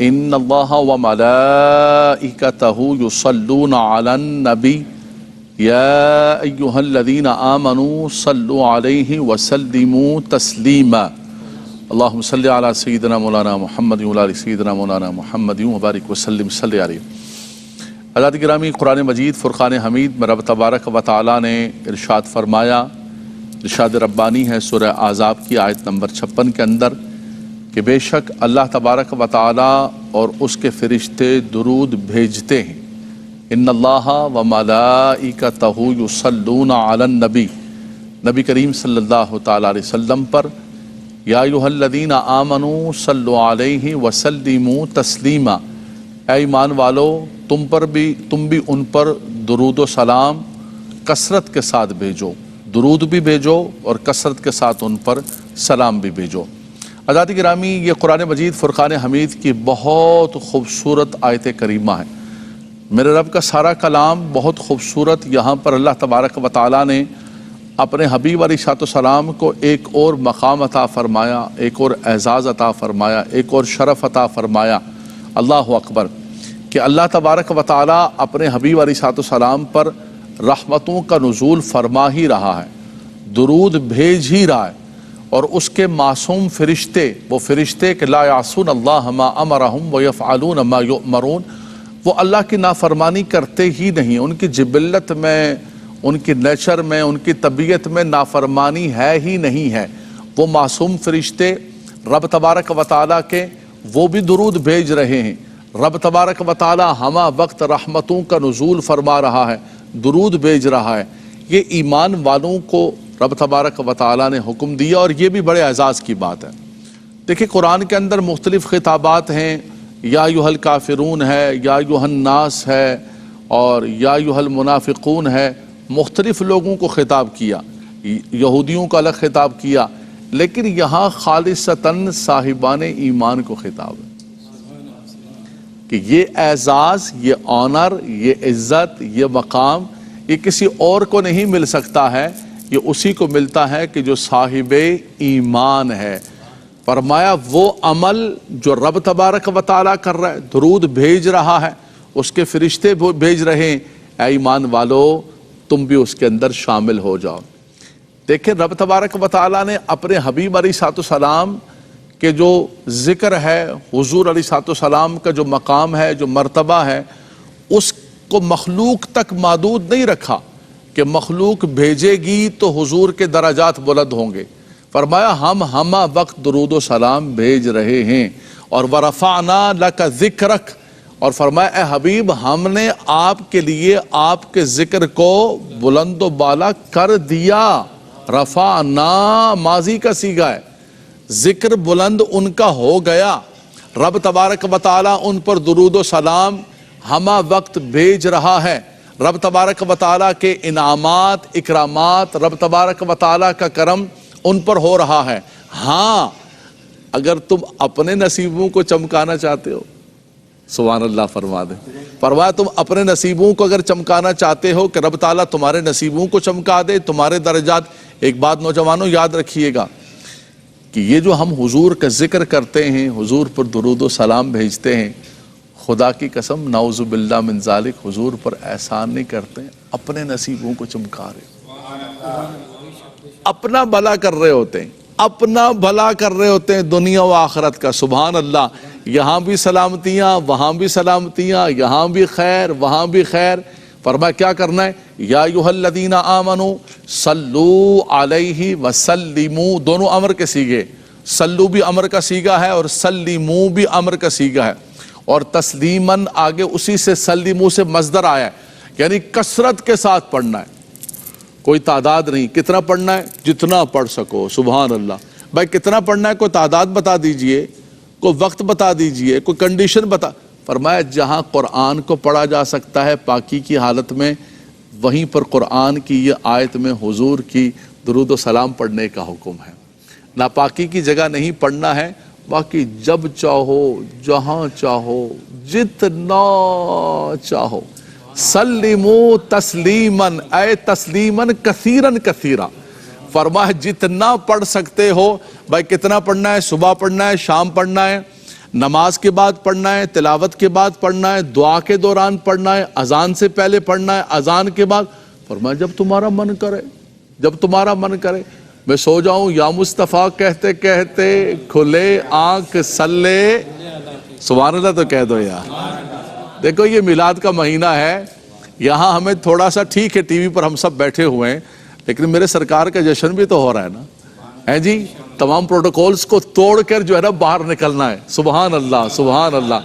ان اللہ و ملائکتہ یصلون علی النبی یا ایہا الذین آمنوا صلوا علیہ وسلموا تسلیما اللہم صلی علی سیدنا مولانا محمد وعلی آل سیدنا مولانا محمد وبارک وسلم صلی علیہ۔ حضرات گرامی، قرآن مجید فرقان حمید میں رب تبارک و تعالیٰ نے ارشاد فرمایا، ارشاد ربانی ہے سورہ احزاب کی آیت نمبر 56 کے اندر کہ بے شک اللہ تبارک و تعالیٰ اور اس کے فرشتے درود بھیجتے ہیں۔ ان اللہ و ملائکتہ یصلون علی النبی، نبی کریم صلی اللہ تعالیٰ علیہ وسلم پر، یا ایھا الذین آمنوا صلوا علیہ وسلموا تسلیما، اے ایمان والو تم بھی ان پر درود و سلام کثرت کے ساتھ بھیجو، درود بھی بھیجو اور کثرت کے ساتھ ان پر سلام بھی بھیجو۔ حضرات گرامی، یہ قرآن مجید فرقان حمید کی بہت خوبصورت آیت کریمہ ہے۔ میرے رب کا سارا کلام بہت خوبصورت، یہاں پر اللہ تبارک و تعالیٰ نے اپنے حبیب علیہ الصلوۃ والسلام کو ایک اور مقام عطا فرمایا، ایک اور اعزاز عطا فرمایا، ایک اور شرف عطا فرمایا۔ اللہ اکبر، کہ اللہ تبارک و تعالیٰ اپنے حبیب علیہ الصلوۃ والسلام پر رحمتوں کا نزول فرما ہی رہا ہے، درود بھیج ہی رہا ہے، اور اس کے معصوم فرشتے، وہ فرشتے کہ لا یعصون اللہ ما امرہم ویفعلون ما یؤمرون، وہ اللہ کی نافرمانی کرتے ہی نہیں، ان کی جبلت میں، ان کی نیچر میں، ان کی طبیعت میں نافرمانی ہے ہی نہیں ہے۔ وہ معصوم فرشتے رب تبارک و تعالیٰ کے، وہ بھی درود بھیج رہے ہیں۔ رب تبارک و تعالیٰ ہمہ وقت رحمتوں کا نزول فرما رہا ہے، درود بھیج رہا ہے۔ یہ ایمان والوں کو رب تبارک و تعالیٰ نے حکم دیا، اور یہ بھی بڑے اعزاز کی بات ہے۔ دیکھیں قرآن کے اندر مختلف خطابات ہیں، یا ایھا الکافرون ہے، یا ایھا الناس ہے، اور یا ایھا المنافقون ہے، مختلف لوگوں کو خطاب کیا، یہودیوں کا الگ خطاب کیا، لیکن یہاں خالصتاً صاحبان ایمان کو خطاب ہے کہ یہ اعزاز، یہ آنر، یہ عزت، یہ مقام، یہ کسی اور کو نہیں مل سکتا ہے، یہ اسی کو ملتا ہے کہ جو صاحب ایمان ہے۔ فرمایا وہ عمل جو رب تبارک و تعالیٰ کر رہا ہے، درود بھیج رہا ہے، اس کے فرشتے بھیج رہے ہیں، اے ایمان والو تم بھی اس کے اندر شامل ہو جاؤ۔ دیکھیں رب تبارک و تعالیٰ نے اپنے حبیب علیہ الصلوۃ والسلام کہ جو ذکر ہے، حضور علیہ الصلوۃ والسلام کا جو مقام ہے، جو مرتبہ ہے، اس کو مخلوق تک محدود نہیں رکھا کہ مخلوق بھیجے گی تو حضور کے درجات بلند ہوں گے۔ فرمایا ہم ہمہ وقت درود و سلام بھیج رہے ہیں، اور وَرَفَعْنَا لَكَ ذِكْرَكَ، اور فرمایا اے حبیب ہم نے آپ کے لیے آپ کے ذکر کو بلند و بالا کر دیا۔ رفعنا ماضی کا صیغہ ہے، ذکر بلند ان کا ہو گیا۔ رب تبارک و تعالیٰ ان پر درود و سلام ہمہ وقت بھیج رہا ہے۔ رب تبارک و تعالیٰ کے انعامات، اکرامات، رب تبارک و تعالیٰ کا کرم ان پر ہو رہا ہے۔ ہاں اگر تم اپنے نصیبوں کو چمکانا چاہتے ہو، سبحان اللہ فرما دے، فرمایا تم اپنے نصیبوں کو اگر چمکانا چاہتے ہو کہ رب تعالیٰ تمہارے نصیبوں کو چمکا دے، تمہارے درجات۔ ایک بات نوجوانوں یاد رکھیے گا کہ یہ جو ہم حضور کا ذکر کرتے ہیں، حضور پر درود و سلام بھیجتے ہیں، خدا کی قسم نعوذ باللہ من ذالک حضور پر احسان نہیں کرتے ہیں، اپنے نصیبوں کو چمکا رہے، اپنا بھلا کر رہے ہوتے ہیں، اپنا بھلا کر رہے ہوتے ہیں دنیا و آخرت کا۔ سبحان اللہ، یہاں بھی سلامتیاں، وہاں بھی سلامتیاں، یہاں بھی خیر، وہاں بھی خیر۔ فرمایا کیا کرنا ہے؟ یا ایھا الذین آمنوا صلوا علیہ وسلموا، دونوں امر کے صیغے، صلو بھی امر کا صیغہ ہے اور سلموا بھی امر کا صیغہ ہے، اور تسلیماً آگے اسی سے سلموا سے مصدر آیا ہے، یعنی کثرت کے ساتھ پڑھنا ہے، کوئی تعداد نہیں۔ کتنا پڑھنا ہے؟ جتنا پڑھ سکو۔ سبحان اللہ۔ بھائی کتنا پڑھنا ہے؟ کوئی تعداد بتا دیجئے، کوئی وقت بتا دیجئے، کوئی کنڈیشن بتا۔ فرمایا جہاں قرآن کو پڑھا جا سکتا ہے پاکی کی حالت میں، وہیں پر قرآن کی یہ آیت میں حضور کی درود و سلام پڑھنے کا حکم ہے۔ ناپاکی کی جگہ نہیں پڑھنا ہے، باقی جب چاہو، جہاں چاہو، جتنا چاہو۔ سلموا تسلیماً، اے تسلیماً کثیراً کثیرا۔ فرمایا جتنا پڑھ سکتے ہو۔ بھائی کتنا پڑھنا ہے؟ صبح پڑھنا ہے، شام پڑھنا ہے، نماز کے بعد پڑھنا ہے، تلاوت کے بعد پڑھنا ہے، دعا کے دوران پڑھنا ہے، اذان سے پہلے پڑھنا ہے، اذان کے بعد۔ فرمایا جب تمہارا من کرے، جب تمہارا من کرے۔ میں سو جاؤں یا مصطفیٰ کہتے کہتے کھلے آنکھ سلے سبحان اللہ تو کہہ دو یار۔ دیکھو یہ میلاد کا مہینہ ہے، یہاں ہمیں تھوڑا سا ٹھیک ہے ٹی وی پر ہم سب بیٹھے ہوئے ہیں، لیکن میرے سرکار کا جشن بھی تو ہو رہا ہے نا، ہے جی؟ تمام پروٹوکولز کو توڑ کر جو ہے نا باہر نکلنا ہے۔ سبحان اللہ سبحان اللہ۔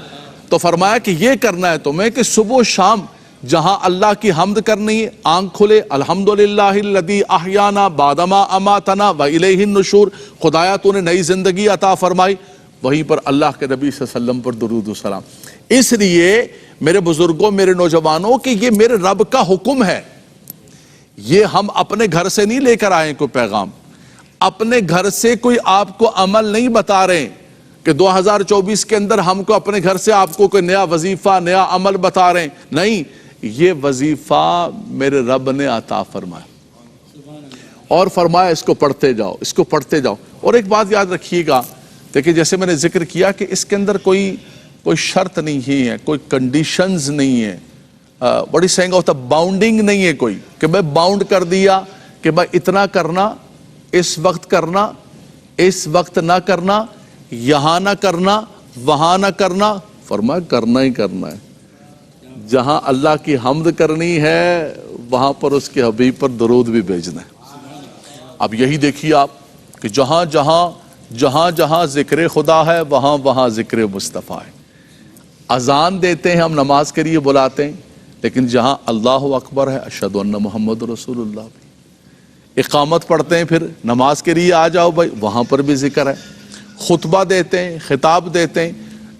تو فرمایا کہ یہ کرنا ہے تمہیں کہ صبح و شام جہاں اللہ کی حمد کرنی ہے، آنکھ کھلے الحمدللہ الذی احیانا بعدما اماتنا والیہ النشور، خدایا تو نے نئی زندگی عطا فرمائی، وہیں پر اللہ کے نبی صلی اللہ علیہ وسلم پر درود و سلام۔ اس لیے میرے بزرگوں، میرے نوجوانوں، کہ یہ میرے رب کا حکم ہے، یہ ہم اپنے گھر سے نہیں لے کر آئے کوئی پیغام، اپنے گھر سے کوئی آپ کو عمل نہیں بتا رہے کہ 2024 کے اندر ہم کو اپنے گھر سے آپ کو کوئی نیا وظیفہ، نیا عمل بتا رہے ہیں، نہیں، یہ وظیفہ میرے رب نے عطا فرمایا اور فرمایا اس کو پڑھتے جاؤ، اس کو پڑھتے جاؤ۔ اور ایک بات یاد رکھیے گا، دیکھیں جیسے میں نے ذکر کیا کہ اس کے اندر کوئی شرط نہیں ہے، کوئی کنڈیشنز نہیں ہے، بڑی سینگ ہوتا باؤنڈنگ نہیں ہے کوئی کہ میں باؤنڈ کر دیا کہ میں اتنا کرنا، اس وقت کرنا، اس وقت نہ کرنا، یہاں نہ کرنا، وہاں نہ کرنا۔ فرمایا کرنا ہی کرنا ہے، جہاں اللہ کی حمد کرنی ہے وہاں پر اس کے حبیب پر درود بھی بھیجنا ہے۔ اب یہی دیکھیے آپ کہ جہاں جہاں ذکر خدا ہے وہاں وہاں ذکر مصطفیٰ ہے۔ اذان دیتے ہیں ہم نماز کے لیے بلاتے ہیں، لیکن جہاں اللہ اکبر ہے اشہد ان محمد رسول اللہ بھی، اقامت پڑھتے ہیں پھر نماز کے لیے آ جاؤ بھائی، وہاں پر بھی ذکر ہے، خطبہ دیتے ہیں، خطاب دیتے ہیں۔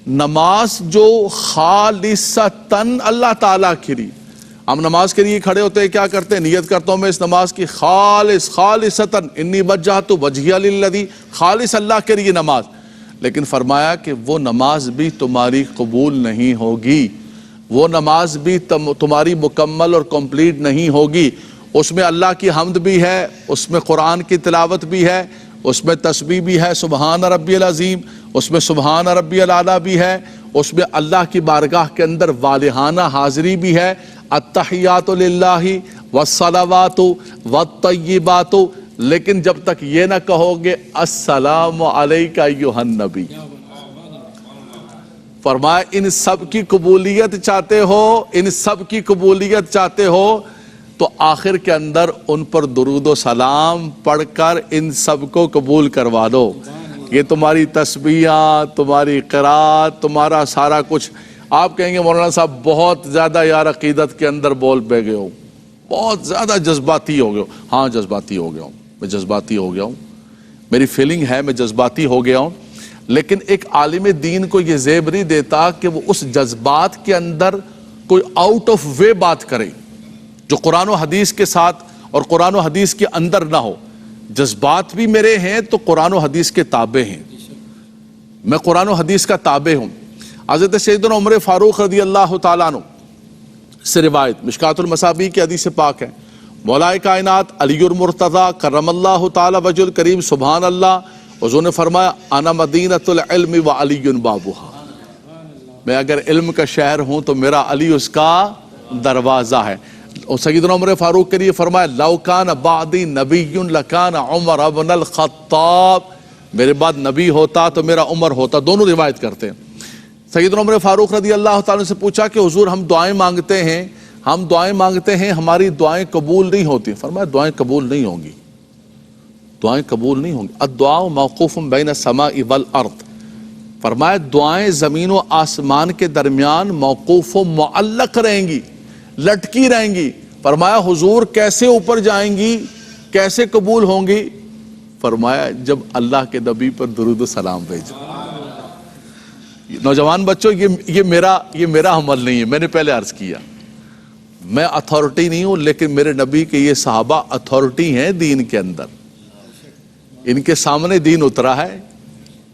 نماز جو خالصتاً اللہ تعالیٰ کے لیے، ہم نماز کے لیے کھڑے ہوتے ہیں کیا کرتے ہیں؟ نیت کرتا ہوں میں اس نماز کی خالصتاً انی وجہت وجہی للذی، خالص اللہ کے لیے نماز۔ لیکن فرمایا کہ وہ نماز بھی تمہاری قبول نہیں ہوگی، وہ نماز بھی تمہاری مکمل اور کمپلیٹ نہیں ہوگی۔ اس میں اللہ کی حمد بھی ہے، اس میں قرآن کی تلاوت بھی ہے، اس میں تسبیح بھی ہے سبحان ربی العظیم، اس میں سبحان ربی الاعلیٰ بھی ہے، اس میں اللہ کی بارگاہ کے اندر والہانہ حاضری بھی ہے، التحیات للہ والصلوات والطیبات۔ لیکن جب تک یہ نہ کہو گے السلام علیک ایھا النبی، فرمایا ان سب کی قبولیت چاہتے ہو، ان سب کی قبولیت چاہتے ہو تو آخر کے اندر ان پر درود و سلام پڑھ کر ان سب کو قبول کروا دو۔ یہ تمہاری تسبیحاں، تمہاری قرات، تمہارا سارا کچھ۔ آپ کہیں گے مولانا صاحب بہت زیادہ یار عقیدت کے اندر بول بہ گئے ہو، بہت زیادہ جذباتی ہو گئے ہو۔ ہاں جذباتی ہو گیا ہوں، میں جذباتی ہو گیا ہوں، میری فیلنگ ہے میں جذباتی ہو گیا ہوں، لیکن ایک عالم دین کو یہ زیب نہیں دیتا کہ وہ اس جذبات کے اندر کوئی آؤٹ آف وے بات کرے جو قرآن و حدیث کے ساتھ اور قرآن و حدیث کے اندر نہ ہو۔ جذبات بھی میرے ہیں تو قرآن و حدیث کے تابع ہیں، میں قرآن و حدیث کا تابع ہوں۔ حضرت سیدنا عمر فاروق رضی اللہ تعالیٰ عنہ سے روایت مشکات المصابیح کی حدیث پاک ہے، مولا کائنات علی المرتضیٰ کرم اللہ تعالیٰ وجہ الکریم سبحان اللہ، حضور نے فرمایا انا مدینۃ العلم و علی بابھا، میں اگر علم کا شہر ہوں تو میرا علی اس کا دروازہ ہے۔ اور سیدنا عمر فاروق کے لیے فرمایا لو کان بعدی نبی لکان عمر ابن الخطاب، میرے بعد نبی ہوتا تو میرا عمر ہوتا۔ دونوں روایت کرتے ہیں۔ سیدنا عمر فاروق رضی اللہ تعالیٰ سے پوچھا کہ حضور ہم دعائیں مانگتے ہیں، ہم دعائیں مانگتے ہیں، ہماری دعائیں قبول نہیں ہوتی۔ فرمایا دعائیں قبول نہیں ہوں گی، دعائیں قبول نہیں ہوں گی۔ الدعاء موقوف بین السماء والارض، فرمایا دعائیں زمین و آسمان کے درمیان موقوف و معلق رہیں گی، لٹکی رہیں گی۔ فرمایا حضور کیسے اوپر جائیں گی، کیسے قبول ہوں گی؟ فرمایا جب اللہ کے نبی پر درود و سلام بھیجو۔ نوجوان بچوں یہ میرا عمل نہیں ہے، میں نے پہلے عرض کیا میں اتھارٹی نہیں ہوں، لیکن میرے نبی کے یہ صحابہ اتھارٹی ہیں دین کے اندر، ان کے سامنے دین اترا ہے،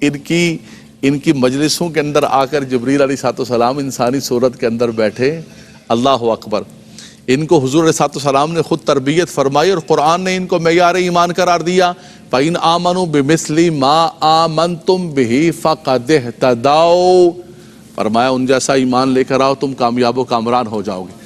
ان کی مجلسوں کے اندر آ کر جبریل علیہ السلام انسانی صورت کے اندر بیٹھے، اللہ اکبر، ان کو حضور علیہ السلام نے خود تربیت فرمائی اور قرآن نے ان کو معیار ایمان قرار دیا۔ فَإِنْ آمَنُوا بِمِثْلِ مَا آمَنْتُمْ بِهِ فَقَدْ اهْتَدَوْا، فرمایا ان جیسا ایمان لے کر آؤ، تم کامیاب و کامران ہو جاؤ گے۔